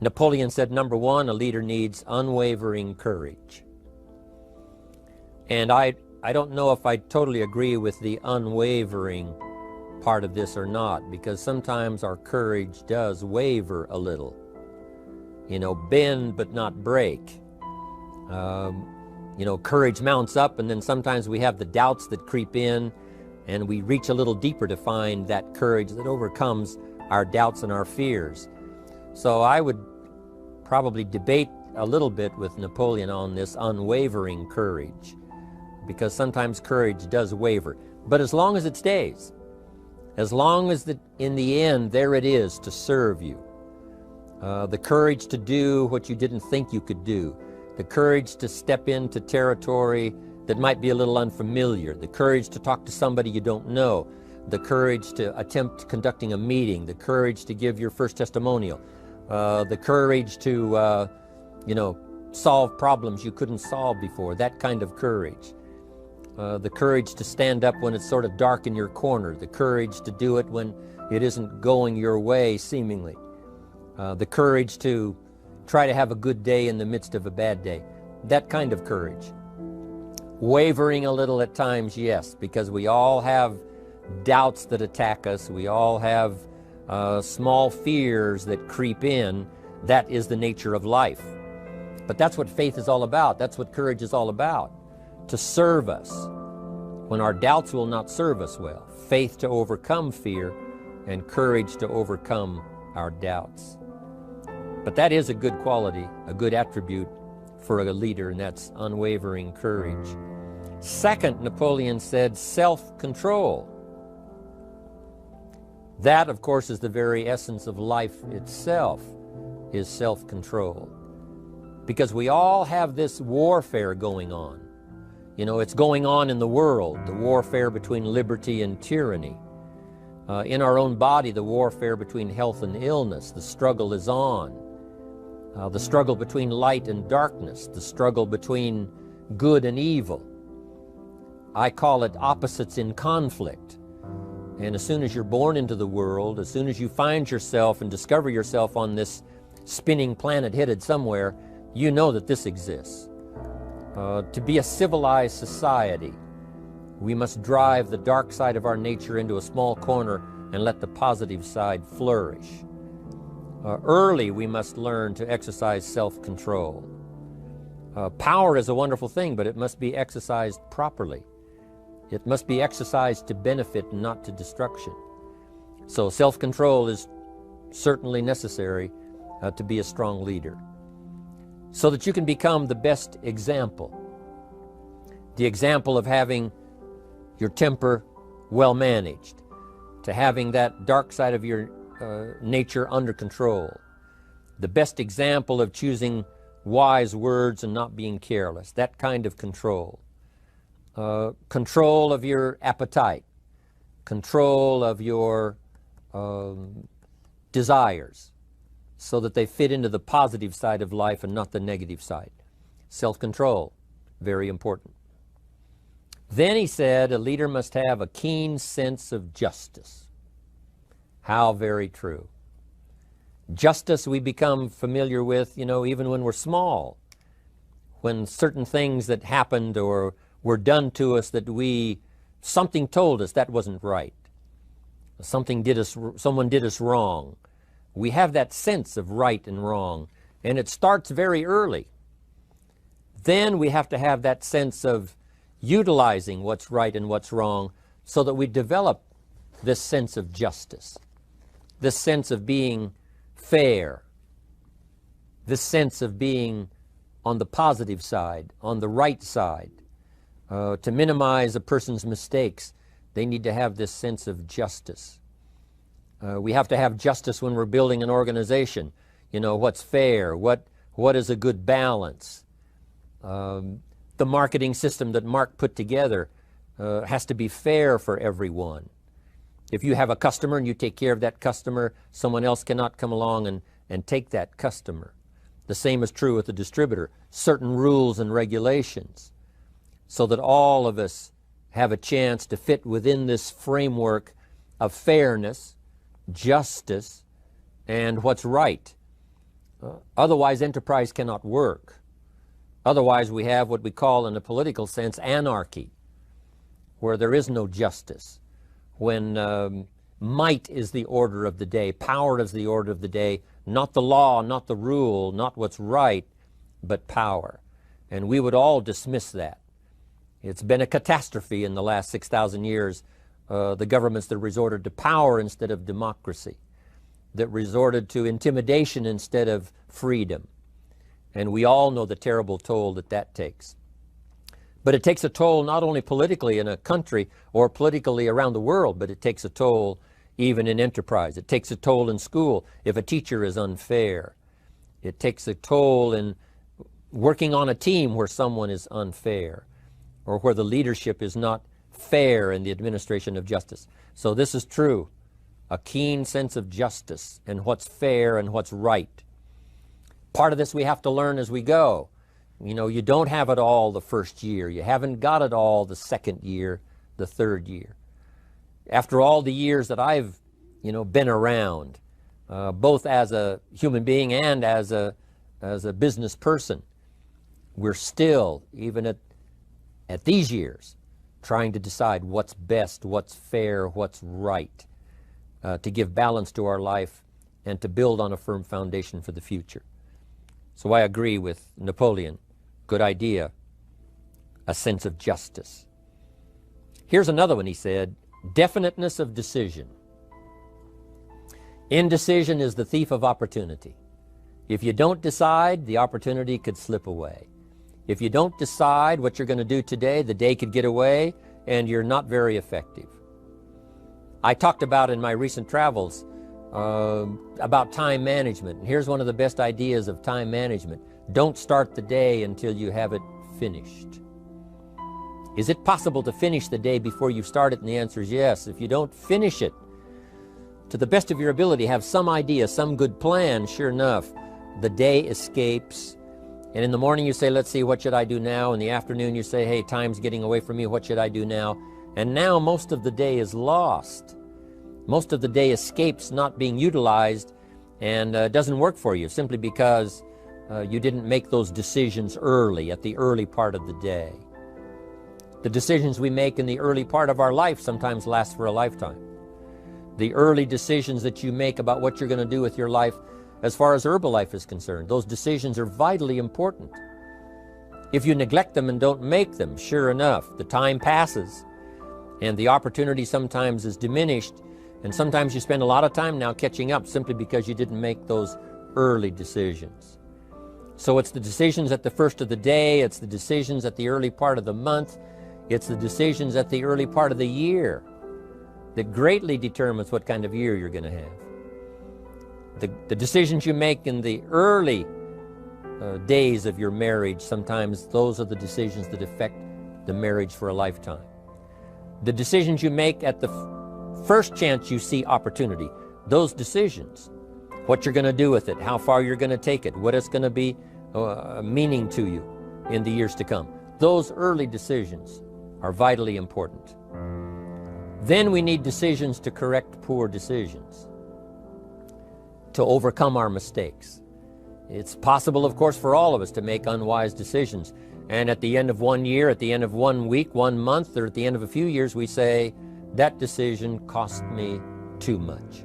Napoleon said, number one, a leader needs unwavering courage. And I don't know if I totally agree with the unwavering part of this or not, because sometimes our courage does waver a little. You know, bend but not break. You know, courage mounts up, and then sometimes we have the doubts that creep in, and we reach a little deeper to find that courage that overcomes our doubts and our fears. So I would probably debate a little bit with Napoleon on this unwavering courage, because sometimes courage does waver. But as long as it stays, as long as in the end there it is to serve you, the courage to do what you didn't think you could do, the courage to step into territory that might be a little unfamiliar, the courage to talk to somebody you don't know, the courage to attempt conducting a meeting, the courage to give your first testimonial, the courage to, you know, solve problems you couldn't solve before, that kind of courage. The courage to stand up when it's sort of dark in your corner, the courage to do it when it isn't going your way, seemingly. The courage to try to have a good day in the midst of a bad day, that kind of courage. Wavering a little at times, yes, because we all have doubts that attack us. We all have small fears that creep in. That is the nature of life. But that's what faith is all about. That's what courage is all about. To serve us when our doubts will not serve us well. Faith to overcome fear, and courage to overcome our doubts. But that is a good quality, a good attribute for a leader, and that's unwavering courage. Second, Napoleon said self-control. That, of course, is the very essence of life itself, is self-control. Because we all have this warfare going on. You know, it's going on in the world, the warfare between liberty and tyranny. In our own body, the warfare between health and illness, the struggle is on. The struggle between light and darkness, the struggle between good and evil. I call it opposites in conflict. And as soon as you're born into the world, as soon as you find yourself and discover yourself on this spinning planet headed somewhere, you know that this exists. To be a civilized society, we must drive the dark side of our nature into a small corner and let the positive side flourish. Early, we must learn to exercise self-control. Power is a wonderful thing, but it must be exercised properly. It must be exercised to benefit, not to destruction. So self-control is certainly necessary to be a strong leader, so that you can become the best example. The example of having your temper well managed, to having that dark side of your nature under control. The best example of choosing wise words and not being careless, that kind of control. Control of your appetite, control of your desires, so that they fit into the positive side of life and not the negative side. Self-control, very important. Then he said, a leader must have a keen sense of justice. How very true. Justice we become familiar with, you know, even when we're small. When certain things that happened or were done to us that something told us that wasn't right. Someone did us wrong. We have that sense of right and wrong, and it starts very early. Then we have to have that sense of utilizing what's right and what's wrong so that we develop this sense of justice, this sense of being fair, this sense of being on the positive side, on the right side. To minimize a person's mistakes, they need to have this sense of justice. We have to have justice when we're building an organization. You know, what's fair, what is a good balance. The marketing system that Mark put together has to be fair for everyone. If you have a customer and you take care of that customer, someone else cannot come along and take that customer. The same is true with the distributor. Certain rules and regulations, so that all of us have a chance to fit within this framework of fairness, justice, and what's right. Otherwise, enterprise cannot work. Otherwise, we have what we call, in a political sense, anarchy, where there is no justice, when might is the order of the day, power is the order of the day, not the law, not the rule, not what's right, but power. And we would all dismiss that. It's been a catastrophe in the last 6,000 years, the governments that resorted to power instead of democracy, that resorted to intimidation instead of freedom. And we all know the terrible toll that that takes. But it takes a toll not only politically in a country or politically around the world, but it takes a toll even in enterprise. It takes a toll in school if a teacher is unfair. It takes a toll in working on a team where someone is unfair, or where the leadership is not fair in the administration of justice. So this is true. A keen sense of justice and what's fair and what's right. Part of this we have to learn as we go. You know, you don't have it all the first year. You haven't got it all the second year, the third year. After all the years that I've, been around, both as a human being and as a business person, we're still, even at these years, trying to decide what's best, what's fair, what's right, to give balance to our life and to build on a firm foundation for the future. So I agree with Napoleon. Good idea. A sense of justice. Here's another one, he said. Definiteness of decision. Indecision is the thief of opportunity. If you don't decide, the opportunity could slip away. If you don't decide what you're going to do today, the day could get away and you're not very effective. I talked about in my recent travels about time management. And here's one of the best ideas of time management. Don't start the day until you have it finished. Is it possible to finish the day before you start it? And the answer is yes. If you don't finish it to the best of your ability, have some idea, some good plan, sure enough, the day escapes. And in the morning you say, let's see, what should I do now? In the afternoon you say, hey, time's getting away from me, what should I do now? And now most of the day is lost. Most of the day escapes not being utilized and doesn't work for you simply because you didn't make those decisions early, at the early part of the day. The decisions we make in the early part of our life sometimes last for a lifetime. The early decisions that you make about what you're going to do with your life as far as Herbalife is concerned, those decisions are vitally important. If you neglect them and don't make them, sure enough, the time passes and the opportunity sometimes is diminished, and sometimes you spend a lot of time now catching up simply because you didn't make those early decisions. So it's the decisions at the first of the day, it's the decisions at the early part of the month, it's the decisions at the early part of the year that greatly determines what kind of year you're going to have. The decisions you make in the early days of your marriage, sometimes those are the decisions that affect the marriage for a lifetime. The decisions you make at the first chance you see opportunity, those decisions, what you're going to do with it, how far you're going to take it, what it's going to be meaning to you in the years to come. Those early decisions are vitally important. Then we need decisions to correct poor decisions, to overcome our mistakes. It's possible, of course, for all of us to make unwise decisions. And at the end of one year, at the end of 1 week, 1 month, or at the end of a few years, we say, that decision cost me too much.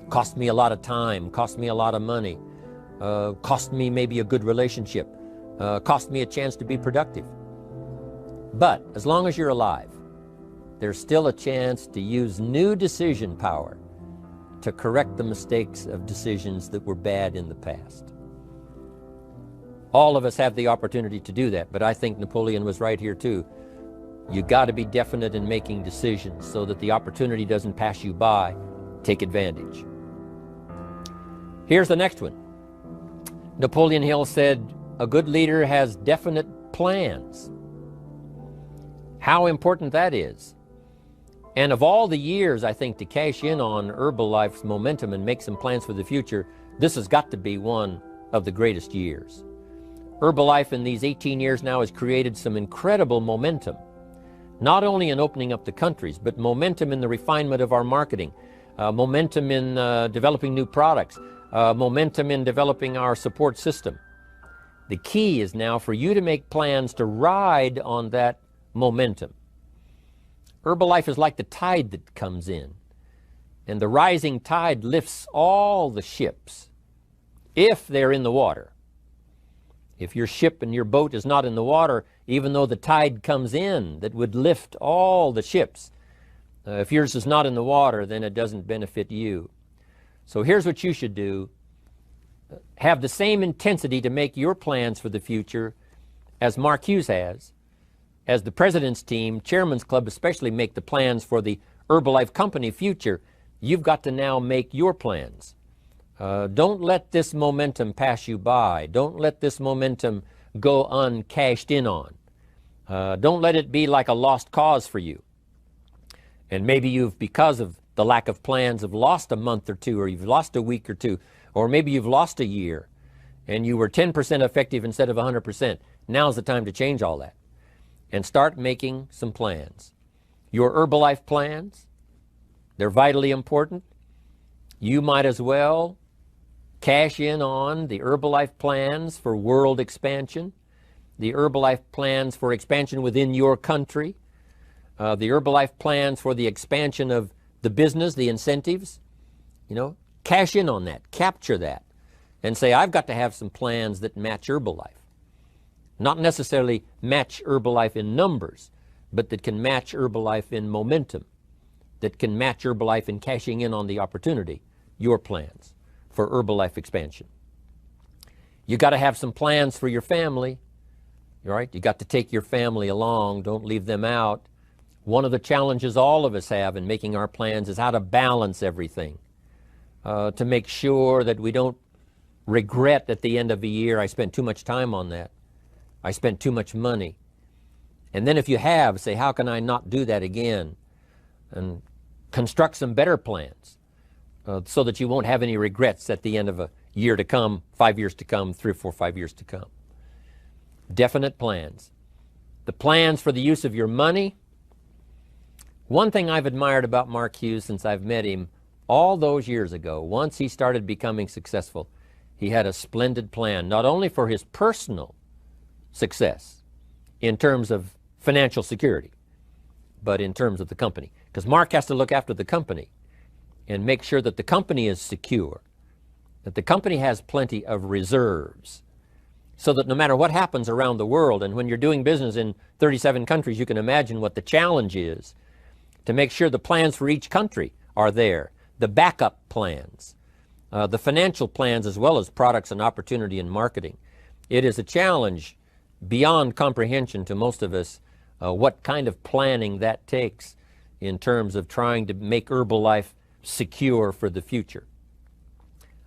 Cost me a lot of time, cost me a lot of money, cost me maybe a good relationship, cost me a chance to be productive. But as long as you're alive, there's still a chance to use new decision power to correct the mistakes of decisions that were bad in the past. All of us have the opportunity to do that, but I think Napoleon was right here too. You got to be definite in making decisions so that the opportunity doesn't pass you by. Take advantage. Here's the next one. Napoleon Hill said, a good leader has definite plans. How important that is. And of all the years, I think, to cash in on Herbalife's momentum and make some plans for the future, this has got to be one of the greatest years. Herbalife in these 18 years now has created some incredible momentum, not only in opening up the countries, but momentum in the refinement of our marketing, momentum in developing new products, momentum in developing our support system. The key is now for you to make plans to ride on that momentum. Herbalife is like the tide that comes in, and the rising tide lifts all the ships if they're in the water. If your ship and your boat is not in the water, even though the tide comes in that would lift all the ships, if yours is not in the water, then it doesn't benefit you. So here's what you should do. Have the same intensity to make your plans for the future as Mark Hughes has. As the President's team, Chairman's Club especially, make the plans for the Herbalife Company future, you've got to now make your plans. Don't let this momentum pass you by. Don't let this momentum go uncashed in on. Don't let it be like a lost cause for you. And maybe you've, because of the lack of plans, have lost a month or two, or you've lost a week or two, or maybe you've lost a year and you were 10% effective instead of 100%. Now's the time to change all that and start making some plans. Your Herbalife plans, they're vitally important. You might as well cash in on the Herbalife plans for world expansion, the Herbalife plans for expansion within your country, the Herbalife plans for the expansion of the business, the incentives. Cash in on that, capture that, and say, I've got to have some plans that match Herbalife. Not necessarily match Herbalife in numbers, but that can match Herbalife in momentum, that can match Herbalife in cashing in on the opportunity, your plans for Herbalife expansion. You got to have some plans for your family, right? You got to take your family along, don't leave them out. One of the challenges all of us have in making our plans is how to balance everything. To make sure that we don't regret at the end of the year, I spent too much time on that. I spent too much money. And then if you have, say, how can I not do that again? And construct some better plans so that you won't have any regrets at the end of a year to come, 5 years to come, 3 or 4, 5 years to come. Definite plans. The plans for the use of your money. One thing I've admired about Mark Hughes since I've met him all those years ago, once he started becoming successful, he had a splendid plan, not only for his personal success in terms of financial security, but in terms of the company. Because Mark has to look after the company and make sure that the company is secure, that the company has plenty of reserves, so that no matter what happens around the world, and when you're doing business in 37 countries, you can imagine what the challenge is to make sure the plans for each country are there. The backup plans, the financial plans, as well as products and opportunity and marketing. It is a challenge beyond comprehension to most of us what kind of planning that takes in terms of trying to make Herbalife secure for the future.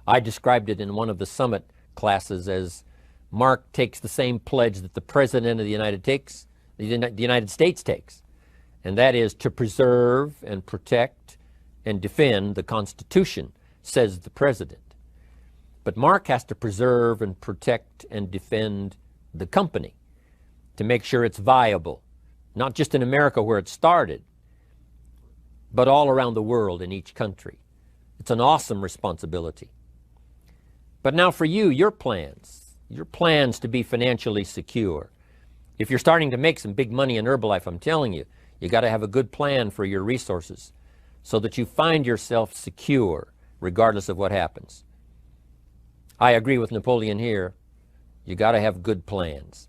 I described it in one of the summit classes as Mark takes the same pledge that the President of the United States takes, and that is to preserve and protect and defend the Constitution, says the President. But Mark has to preserve and protect and defend the company to make sure it's viable, not just in America where it started, but all around the world in each country. It's an awesome responsibility. But now for you, your plans to be financially secure. If you're starting to make some big money in Herbalife, I'm telling you, you got to have a good plan for your resources so that you find yourself secure regardless of what happens. I agree with Napoleon here. You got to have good plans.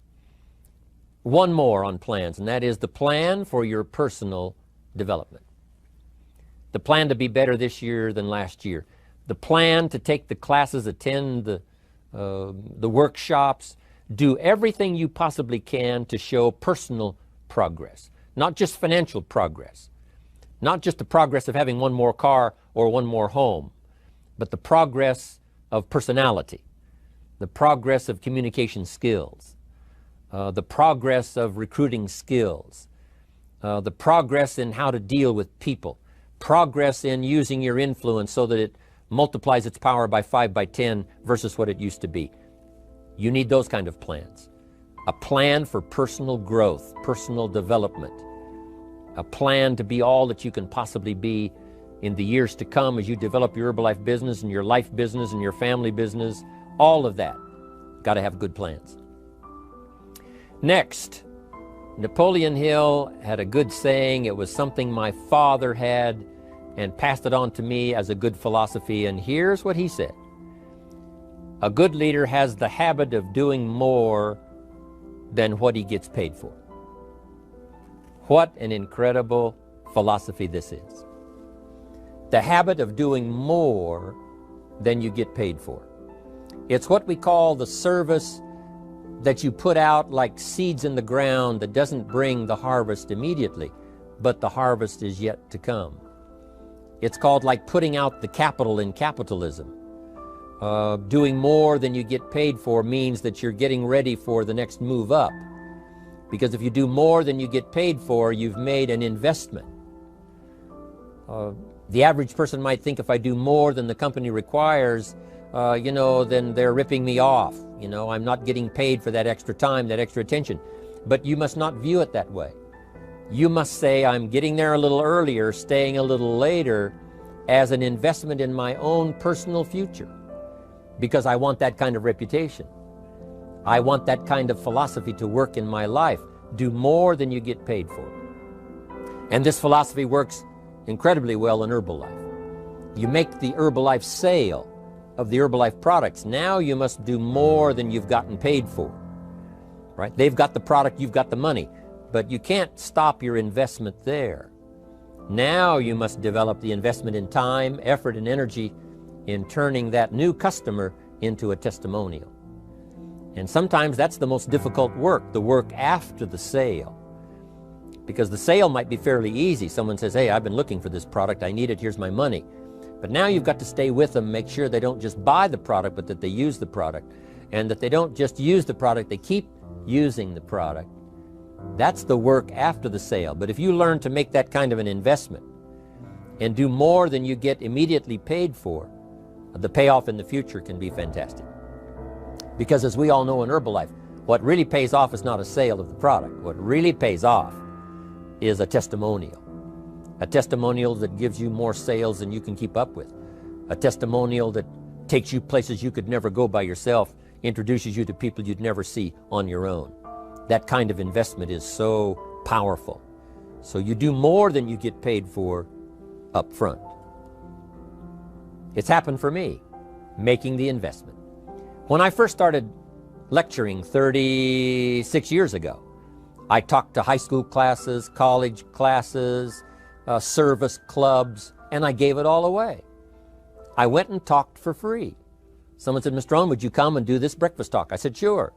One more on plans, and that is the plan for your personal development. The plan to be better this year than last year. The plan to take the classes, attend the workshops, do everything you possibly can to show personal progress, not just financial progress, not just the progress of having one more car or one more home, but the progress of personality, the progress of communication skills, the progress of recruiting skills, the progress in how to deal with people, progress in using your influence so that it multiplies its power by 5 by 10 versus what it used to be. You need those kind of plans. A plan for personal growth, personal development, a plan to be all that you can possibly be in the years to come as you develop your Herbalife business and your life business and your family business, all of that. Got to have good plans. Next, Napoleon Hill had a good saying. It was something my father had and passed it on to me as a good philosophy. And here's what he said. A good leader has the habit of doing more than what he gets paid for. What an incredible philosophy this is. The habit of doing more than you get paid for. It's what we call the service that you put out like seeds in the ground that doesn't bring the harvest immediately, but the harvest is yet to come. It's called like putting out the capital in capitalism. Doing more than you get paid for means that you're getting ready for the next move up. Because if you do more than you get paid for, you've made an investment. The average person might think if I do more than the company requires, then they're ripping me off. I'm not getting paid for that extra time, that extra attention. But you must not view it that way. You must say, I'm getting there a little earlier, staying a little later, as an investment in my own personal future. Because I want that kind of reputation. I want that kind of philosophy to work in my life. Do more than you get paid for. And this philosophy works incredibly well in Herbalife. You make the Herbalife sale of the Herbalife products. Now you must do more than you've gotten paid for. Right? They've got the product, you've got the money. But you can't stop your investment there. Now you must develop the investment in time, effort, and energy in turning that new customer into a testimonial. And sometimes that's the most difficult work, the work after the sale. Because the sale might be fairly easy. Someone says, hey, I've been looking for this product, I need it, here's my money. But now you've got to stay with them, make sure they don't just buy the product, but that they use the product. And that they don't just use the product, they keep using the product. That's the work after the sale. But if you learn to make that kind of an investment and do more than you get immediately paid for, the payoff in the future can be fantastic. Because as we all know in Herbalife, what really pays off is not a sale of the product. What really pays off is a testimonial. A testimonial that gives you more sales than you can keep up with. A testimonial that takes you places you could never go by yourself, introduces you to people you'd never see on your own. That kind of investment is so powerful. So you do more than you get paid for up front. It's happened for me, making the investment. When I first started lecturing 36 years ago, I talked to high school classes, college classes, service clubs, and I gave it all away. I went and talked for free. Someone said, Mr. Owen, would you come and do this breakfast talk? I said, sure.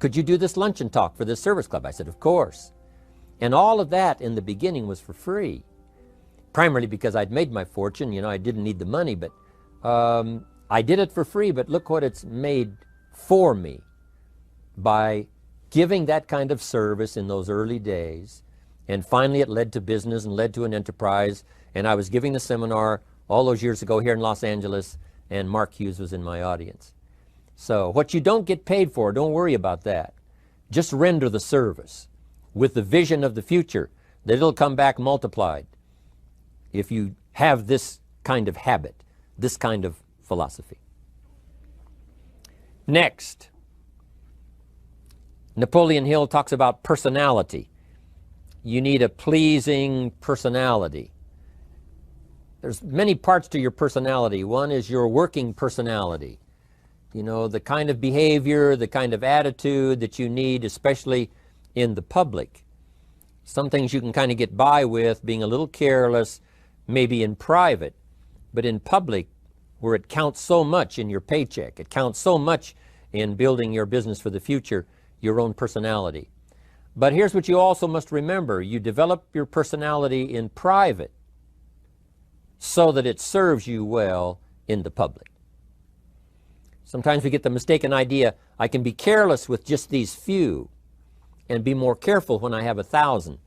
Could you do this luncheon talk for this service club? I said, of course. And all of that in the beginning was for free. Primarily because I'd made my fortune, I didn't need the money, but I did it for free, but look what it's made for me by giving that kind of service in those early days. And finally it led to business and led to an enterprise. And I was giving the seminar all those years ago here in Los Angeles, and Mark Hughes was in my audience. So what you don't get paid for, don't worry about that. Just render the service with the vision of the future that it'll come back multiplied if you have this kind of habit, this kind of philosophy. Next, Napoleon Hill talks about personality. You need a pleasing personality. There's many parts to your personality. One is your working personality. The kind of behavior, the kind of attitude that you need, especially in the public. Some things you can kind of get by with, being a little careless, maybe in private, but in public, where it counts so much in your paycheck, it counts so much in building your business for the future, your own personality. But here's what you also must remember. You develop your personality in private so that it serves you well in the public. Sometimes we get the mistaken idea, I can be careless with just these few and be more careful when I have 1,000.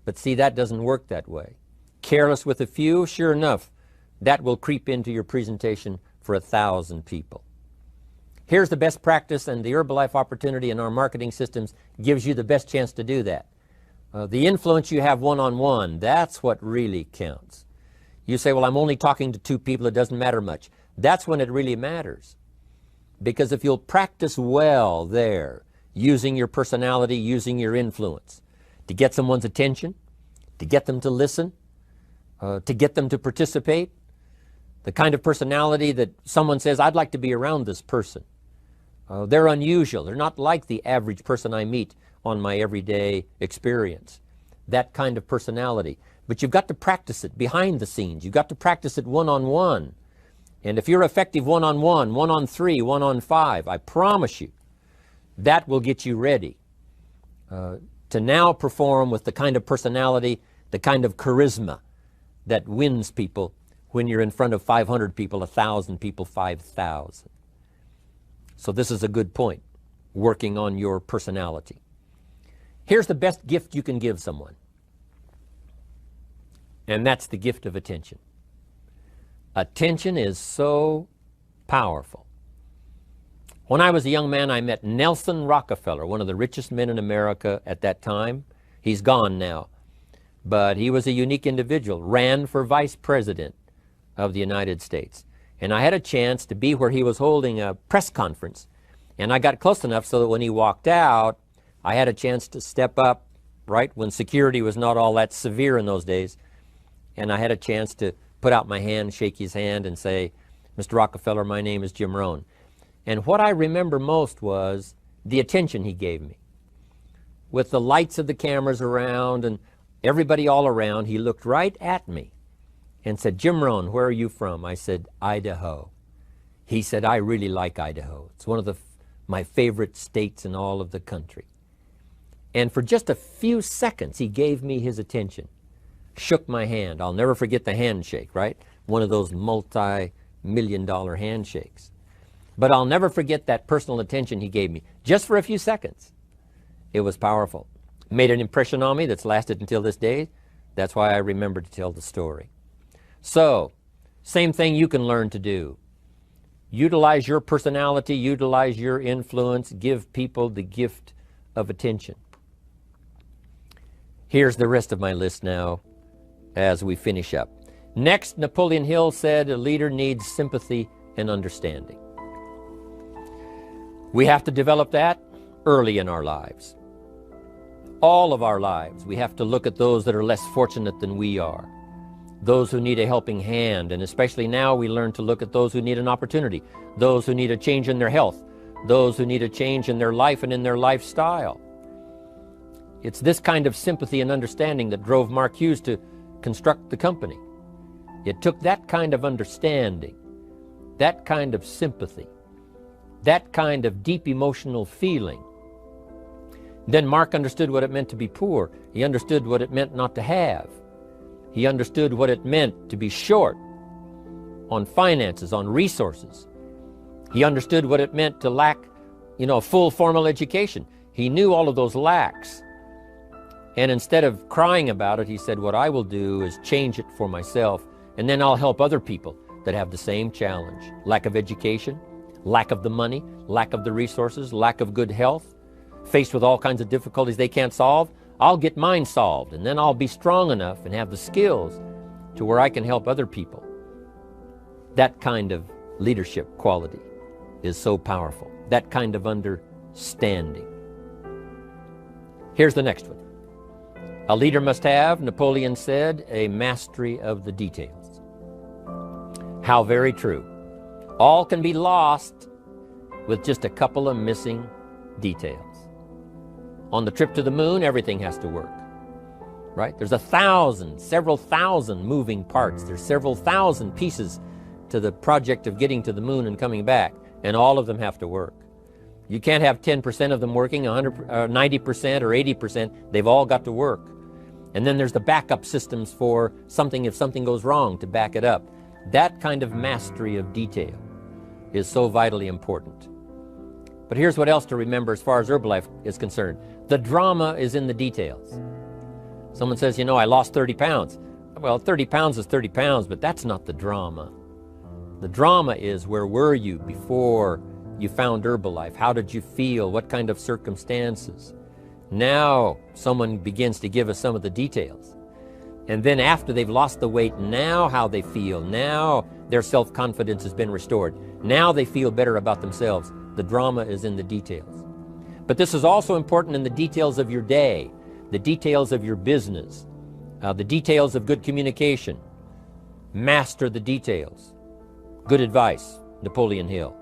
But see, that doesn't work that way. Careless with a few, sure enough, that will creep into your presentation for 1,000 people. Here's the best practice, and the Herbalife opportunity in our marketing systems gives you the best chance to do that. The influence you have one-on-one, that's what really counts. You say, well, I'm only talking to 2 people, it doesn't matter much. That's when it really matters. Because if you'll practice well there, using your personality, using your influence, to get someone's attention, to get them to listen, to get them to participate, the kind of personality that someone says, I'd like to be around this person. They're unusual. They're not like the average person I meet on my everyday experience. That kind of personality. But you've got to practice it behind the scenes. You've got to practice it one-on-one. And if you're effective one-on-one, 1-on-3, 1-on-5, I promise you, that will get you ready to now perform with the kind of personality, the kind of charisma that wins people when you're in front of 500 people, 1,000 people, 5,000. So this is a good point, working on your personality. Here's the best gift you can give someone, and that's the gift of attention. Attention is so powerful. When I was a young man, I met Nelson Rockefeller, one of the richest men in America at that time. He's gone now, but he was a unique individual, ran for vice president of the United States. And I had a chance to be where he was holding a press conference. And I got close enough so that when he walked out, I had a chance to step up, right, when security was not all that severe in those days. And I had a chance to put out my hand, shake his hand, and say, Mr. Rockefeller, my name is Jim Rohn. And what I remember most was the attention he gave me. With the lights of the cameras around and everybody all around, he looked right at me and said, Jim Rohn, where are you from? I said, Idaho. He said, I really like Idaho. It's one of my favorite states in all of the country. And for just a few seconds, he gave me his attention, shook my hand. I'll never forget the handshake, right? One of those multi-million-dollar handshakes. But I'll never forget that personal attention he gave me, just for a few seconds. It was powerful. Made an impression on me that's lasted until this day. That's why I remember to tell the story. So, same thing you can learn to do. Utilize your personality, utilize your influence, give people the gift of attention. Here's the rest of my list now as we finish up. Next, Napoleon Hill said a leader needs sympathy and understanding. We have to develop that early in our lives. All of our lives, we have to look at those that are less fortunate than we are. Those who need a helping hand, and especially now we learn to look at those who need an opportunity, those who need a change in their health, those who need a change in their life and in their lifestyle. It's this kind of sympathy and understanding that drove Mark Hughes to construct the company. It took that kind of understanding, that kind of sympathy, that kind of deep emotional feeling. Then Mark understood what it meant to be poor. He understood what it meant not to have. He understood what it meant to be short on finances, on resources. He understood what it meant to lack, a full formal education. He knew all of those lacks. And instead of crying about it, he said, what I will do is change it for myself, and then I'll help other people that have the same challenge. Lack of education, lack of the money, lack of the resources, lack of good health, faced with all kinds of difficulties they can't solve. I'll get mine solved, and then I'll be strong enough and have the skills to where I can help other people. That kind of leadership quality is so powerful. That kind of understanding. Here's the next one. A leader must have, Napoleon said, a mastery of the details. How very true. All can be lost with just a couple of missing details. On the trip to the moon, everything has to work, right? There's several thousand moving parts. There's several thousand pieces to the project of getting to the moon and coming back, and all of them have to work. You can't have 10% of them working, 90% or 80%. They've all got to work. And then there's the backup systems for something if something goes wrong to back it up. That kind of mastery of detail is so vitally important. But here's what else to remember as far as Herbalife is concerned. The drama is in the details. Someone says, I lost 30 pounds. Well, 30 pounds is 30 pounds, but that's not the drama. The drama is, where were you before you found Herbalife? How did you feel? What kind of circumstances? Now someone begins to give us some of the details. And then after they've lost the weight, now how they feel, now their self-confidence has been restored. Now they feel better about themselves. The drama is in the details. But this is also important in the details of your day, the details of your business, the details of good communication. Master the details. Good advice, Napoleon Hill.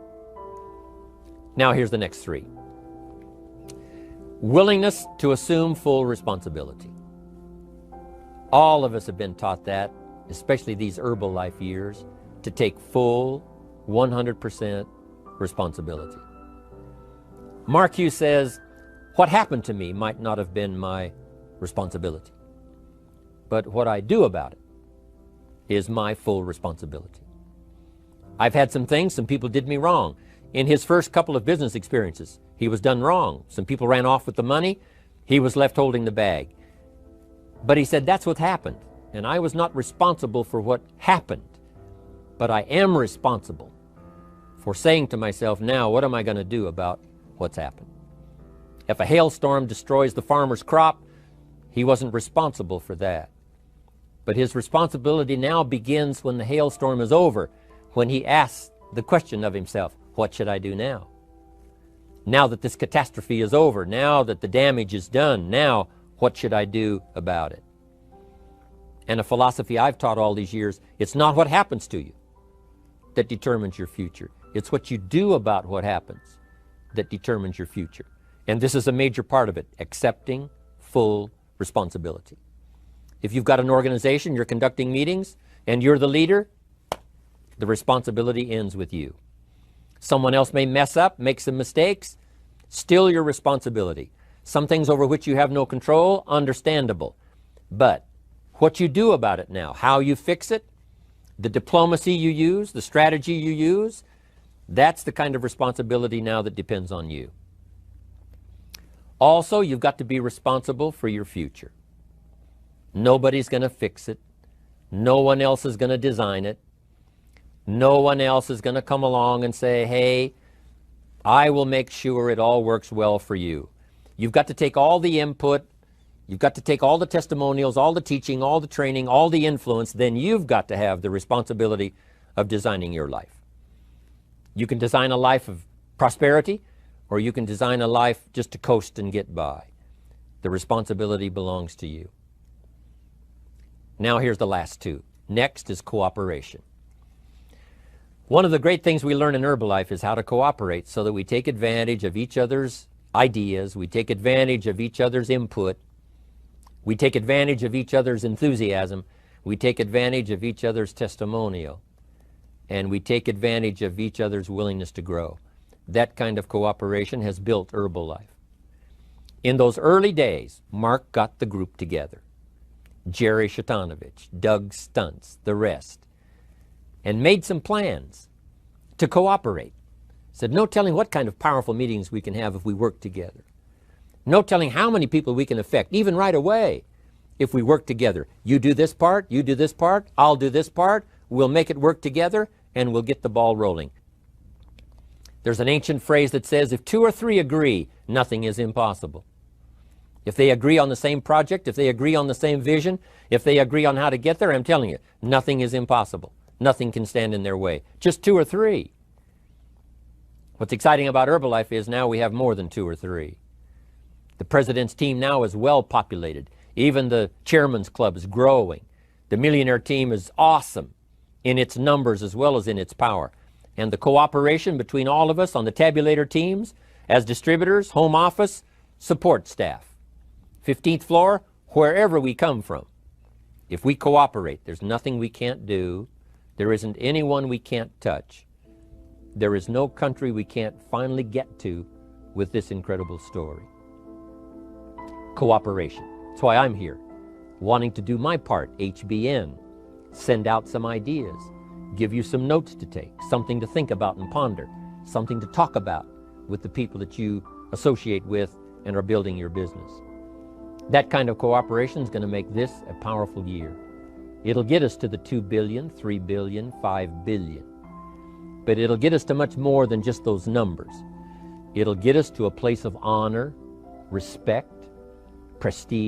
Now here's the next three. Willingness to assume full responsibility. All of us have been taught that, especially these Herbalife years, to take full 100% responsibility. Mark Hughes says, what happened to me might not have been my responsibility, but what I do about it is my full responsibility. I've had some things, some people did me wrong. In his first couple of business experiences, he was done wrong. Some people ran off with the money. He was left holding the bag. But he said, that's what happened. And I was not responsible for what happened. But I am responsible for saying to myself, now, what am I going to do about what's happened? If a hailstorm destroys the farmer's crop, he wasn't responsible for that. But his responsibility now begins when the hailstorm is over, when he asks the question of himself, what should I do now? Now that this catastrophe is over, now that the damage is done, now what should I do about it? And a philosophy I've taught all these years, it's not what happens to you that determines your future. It's what you do about what happens that determines your future. And this is a major part of it, accepting full responsibility. If you've got an organization, you're conducting meetings, and you're the leader, the responsibility ends with you. Someone else may mess up, make some mistakes, still your responsibility. Some things over which you have no control, understandable. But what you do about it now, how you fix it, the diplomacy you use, the strategy you use, that's the kind of responsibility now that depends on you. Also, you've got to be responsible for your future. Nobody's going to fix it. No one else is going to design it. No one else is going to come along and say, hey, I will make sure it all works well for you. You've got to take all the input, you've got to take all the testimonials, all the teaching, all the training, all the influence, then you've got to have the responsibility of designing your life. You can design a life of prosperity, or you can design a life just to coast and get by. The responsibility belongs to you. Now here's the last two. Next is cooperation. One of the great things we learn in Herbalife is how to cooperate so that we take advantage of each other's ideas, we take advantage of each other's input, we take advantage of each other's enthusiasm, we take advantage of each other's testimonial, and we take advantage of each other's willingness to grow. That kind of cooperation has built Herbalife. In those early days, Mark got the group together. Jerry Shatanovich, Doug Stuntz, the rest, and made some plans to cooperate. Said, no telling what kind of powerful meetings we can have if we work together. No telling how many people we can affect, even right away, if we work together. You do this part, you do this part, I'll do this part, we'll make it work together, and we'll get the ball rolling. There's an ancient phrase that says, if two or three agree, nothing is impossible. If they agree on the same project, if they agree on the same vision, if they agree on how to get there, I'm telling you, nothing is impossible. Nothing can stand in their way. Just two or three. What's exciting about Herbalife is now we have more than two or three. The president's team now is well populated. Even the chairman's club is growing. The millionaire team is awesome in its numbers as well as in its power. And the cooperation between all of us on the tabulator teams, as distributors, home office, support staff, 15th floor, wherever we come from. If we cooperate, there's nothing we can't do. There isn't anyone we can't touch. There is no country we can't finally get to with this incredible story. Cooperation. That's why I'm here, wanting to do my part, HBN, send out some ideas, give you some notes to take, something to think about and ponder, something to talk about with the people that you associate with and are building your business. That kind of cooperation is going to make this a powerful year. It'll get us to the 2 billion, 3 billion, 5 billion. But it'll get us to much more than just those numbers. It'll get us to a place of honor, respect, prestige,